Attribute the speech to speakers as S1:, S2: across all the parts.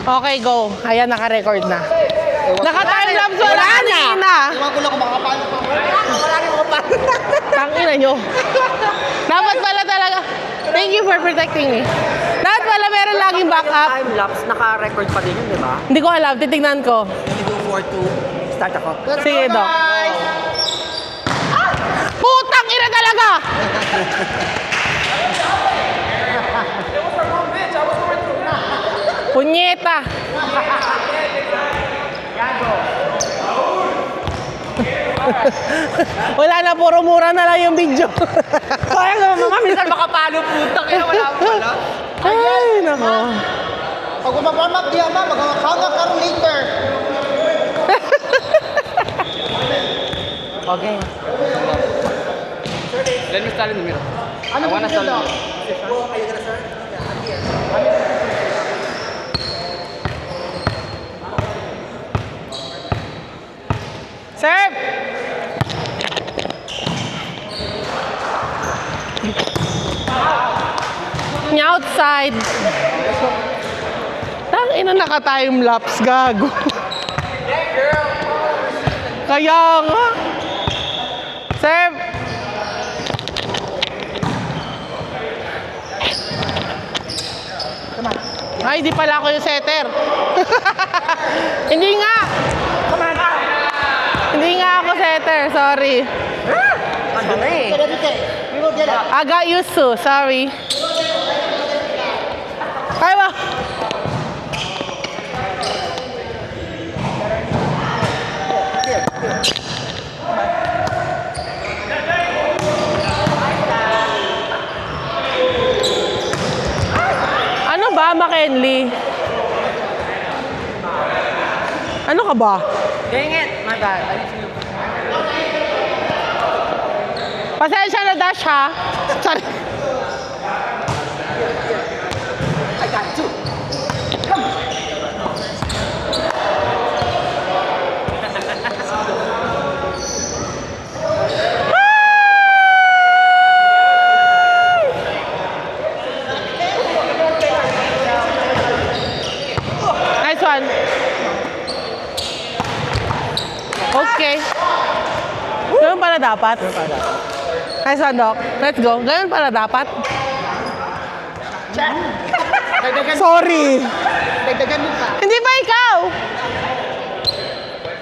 S1: Okay, go. Ayan, naka-record na. Naka-timelapse wala na.
S2: Iwan ko lang kung makapano pa. Wala rin makapano.
S1: Tangina nyo. Dapat pala talaga. Thank you for protecting me. Dapat pala meron laging backup.
S2: Time-lapse, naka-record pa din yun, di ba?
S1: Hindi ko alam. Titignan ko.
S2: Hindi ko 4-2. Start ako.
S1: Sige, Doc. Putang ina talaga! Punyeta! Wala na, puro mura na lang yung video.
S2: Sayang naman mama, minsan makapalo puta. Kaya wala mo pala.
S1: Ay, nako.
S3: Pag umawarm up di ama, mag-count ka rin later.
S2: Okay.
S4: Let me start in the middle.
S3: Ano
S4: I wanna
S3: position
S4: start
S3: daw?
S1: Serve! Outside. Tangina, naka-time lapse, gago. Kaya nga. Serve. Ay, di pala ako yung setter. Hindi nga. Hindi nga ako setter, sorry.
S2: Ano na eh.
S3: We will get it.
S1: I got used to, sorry. Kaya ba? Ano ba, McKinley? Ano ka ba?
S2: Dang it. My bad. I need to...
S1: Pasensya na, Dash, ha? Sorry.
S2: I got two.
S1: Nice one. Okay. Ganun pala dapat. Nice one, Doc. Let's go. Ganun pala dapat. Sorry.
S3: Dagdagan mo pa.
S1: Hindi ba ikaw?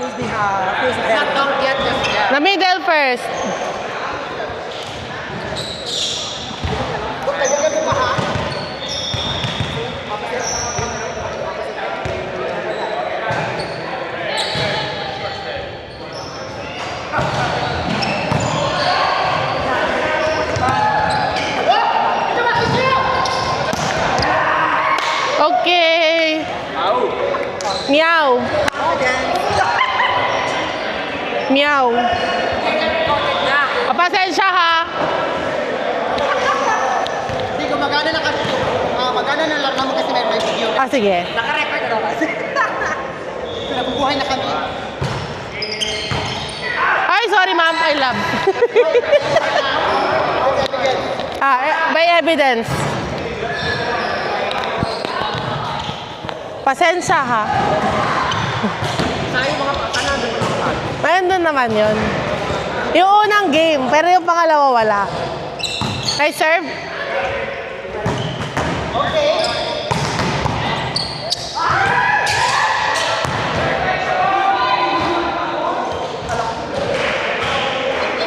S2: Who's the head?
S3: Don't get this.
S1: Na middle first.
S3: Dagdagan mo pa ha.
S1: Okay. Meow. Meow. Pasensya, ha?
S3: Hindi ko magana na kasi. Magana na lang naman kasi may video.
S1: Ah, sige.
S3: Naka-record na kasi. Nabubuhay na kami.
S1: Ay, sorry, ma'am. I love. By evidence. Pasensya, ha?
S2: Sayang mga kanan doon mga kanan.
S1: Mayroon doon naman yun. Yung unang game, pero yung pangalawa wala. I serve.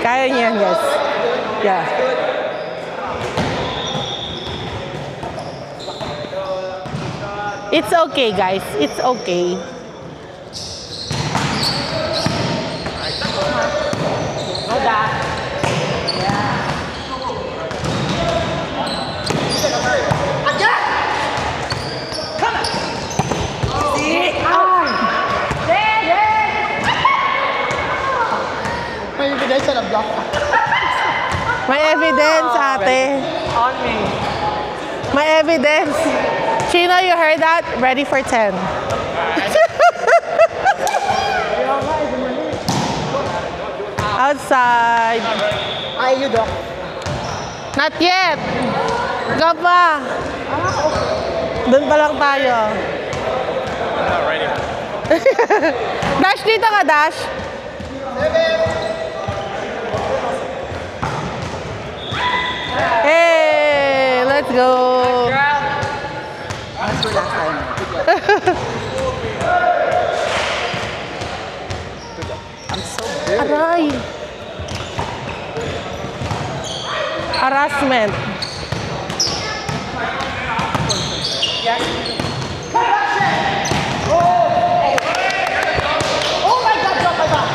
S1: Kaya niya yan, yes. Yeah. It's okay, guys. It's okay.
S3: May evidence na block.
S1: May evidence, ate.
S2: On me.
S1: May evidence. Chino, you heard that? Ready for 10. Outside.
S3: Ay, you doc.
S1: Not yet. Ga pa. Doon pa lang tayo. Dash dito ka, Dash. Hey, let's go. Aray. Harassment.
S3: Oh my God, drop my back.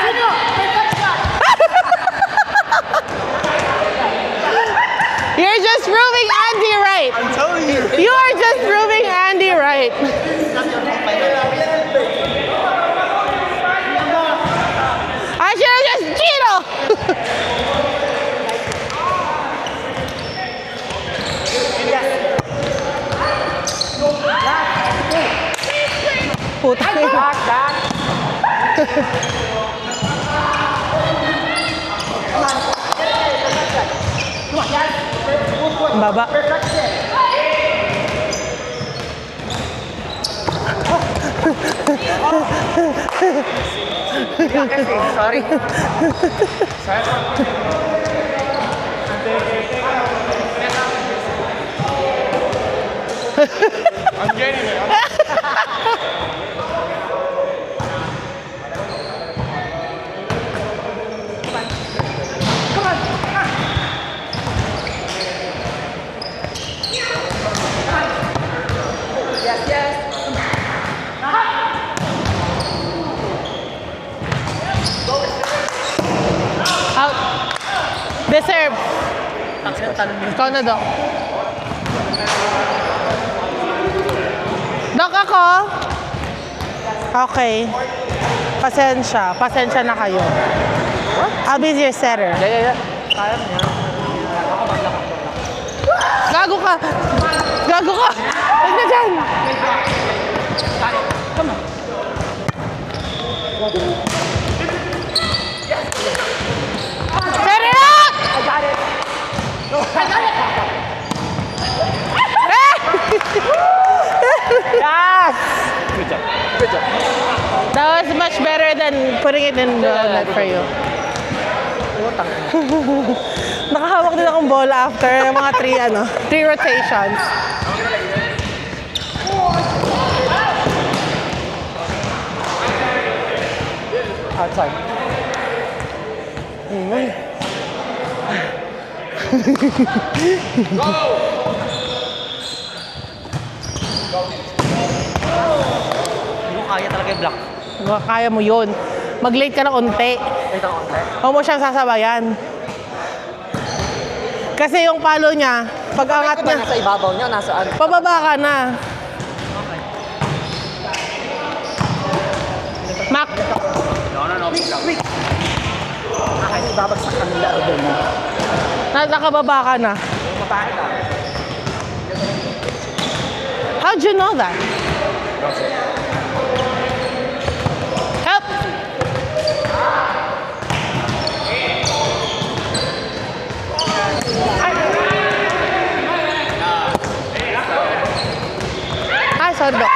S3: Sino? Perfect shot.
S1: You're just proving Andy right.
S2: I'm telling you.
S1: You are just proving Andy right. I should have just Gino. Puta. Ang baba.
S2: Sorry. I'm getting it.
S1: Out. Deserve. Ikaw na, Doc. Doc, ako. Okay. Pasensya. Pasensya na kayo. I'll be your setter.
S2: Yeah. Kaya mo yan.
S1: Gago ka! Gago ka! Huwag na dyan! Set it up!
S3: I got it. I got it.
S1: Yes!
S2: Good job. Good job.
S1: That was much better than putting it in the net for you. Nakahawak din akong bola after ng mga 3 rotations.
S2: Outside. Hindi mo kaya talaga yung block.
S1: Kaya mo yun. Mag-late ka na unti.
S2: Wait ako, okay?
S1: Huwag mo siyang sasabayan. Kasi yung palo niya, pag angat niya,
S2: Nasa ibabaw niya, nasaan?
S1: pababa ka na. Mac,
S2: No. Wait. Ay, babagsak ang laro doon mo.
S1: nakababa ka na.
S2: Mapakit ka.
S1: How'd you know that? Help! Ay, sorry, Doc.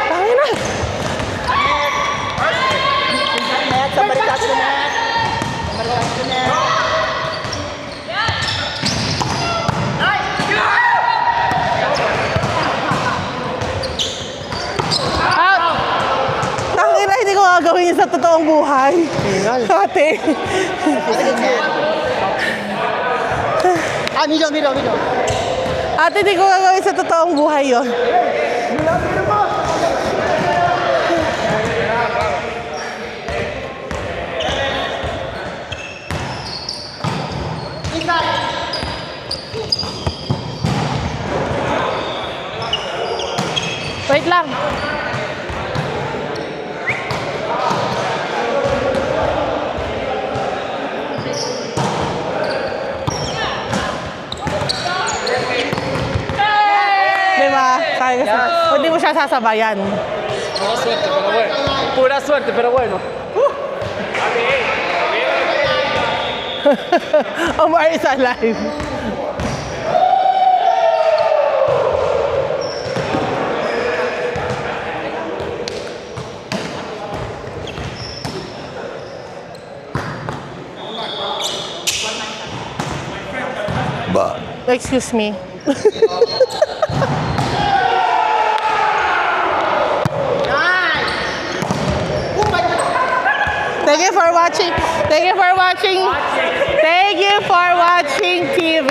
S1: Tangin na.
S3: Net, somebody touch the net. Somebody touch the net.
S1: Out! Tangin na, hindi ko gagawin yun sa totoong buhay. Ate.
S3: Ah, middle.
S1: Ate, hindi ko gagawin sa totoong buhay yun. Wait lang. Diba? Sabi ko sa- hindi mo siya sasabayan.
S2: Suerte, pero bueno. Pura suerte, pero bueno.
S1: Omar is alive. Excuse me.
S3: Nice! Oh my God!
S1: Thank you for watching. Thank you for watching. Thank you for watching TV.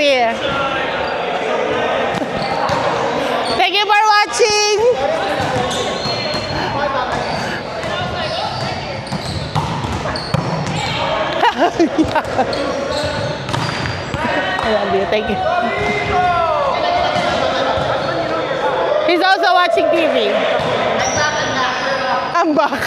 S1: Thank you for watching. I love you. Thank you. He's also watching TV. I'm back.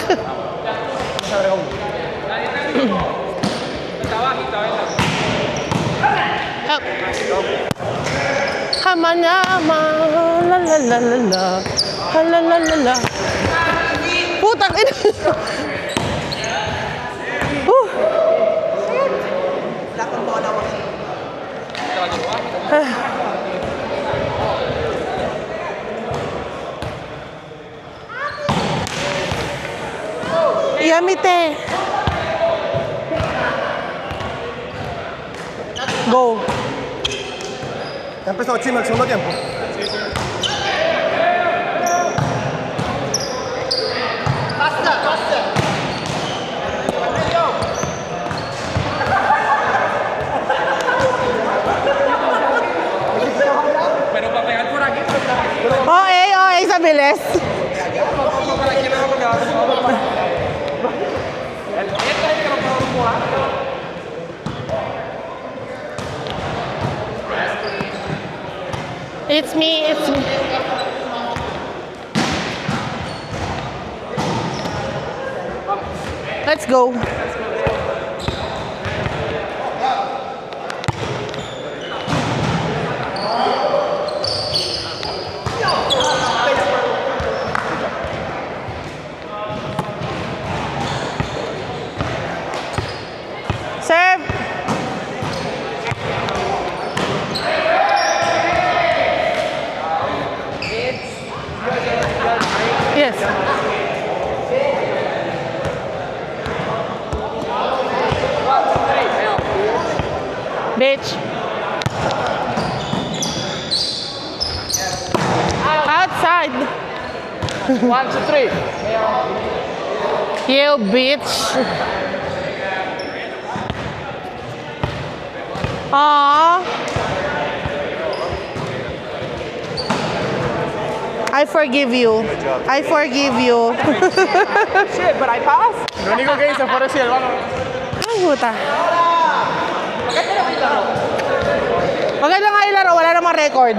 S1: Hamanama, la la la la la, la la la la la. Putang ina. Yamite. Go.
S2: Ya empezó Chino el segundo tiempo.
S3: Faster, faster!
S2: Pero para pegar por aquí,
S1: OA sa bilis.
S2: para aquí no va a pegar. Esta es que no puedo jugar.
S1: It's me, it's me. Let's go. Serve. Yes. Bitch. Outside.
S2: 1, 2, 3.
S1: You bitch. Aww. I forgive you. I forgive you.
S2: Shit, but I passed. Lo único que hice fue recibir el balón.
S1: Ay, puta. Maganda nga ilaro, wala namang record.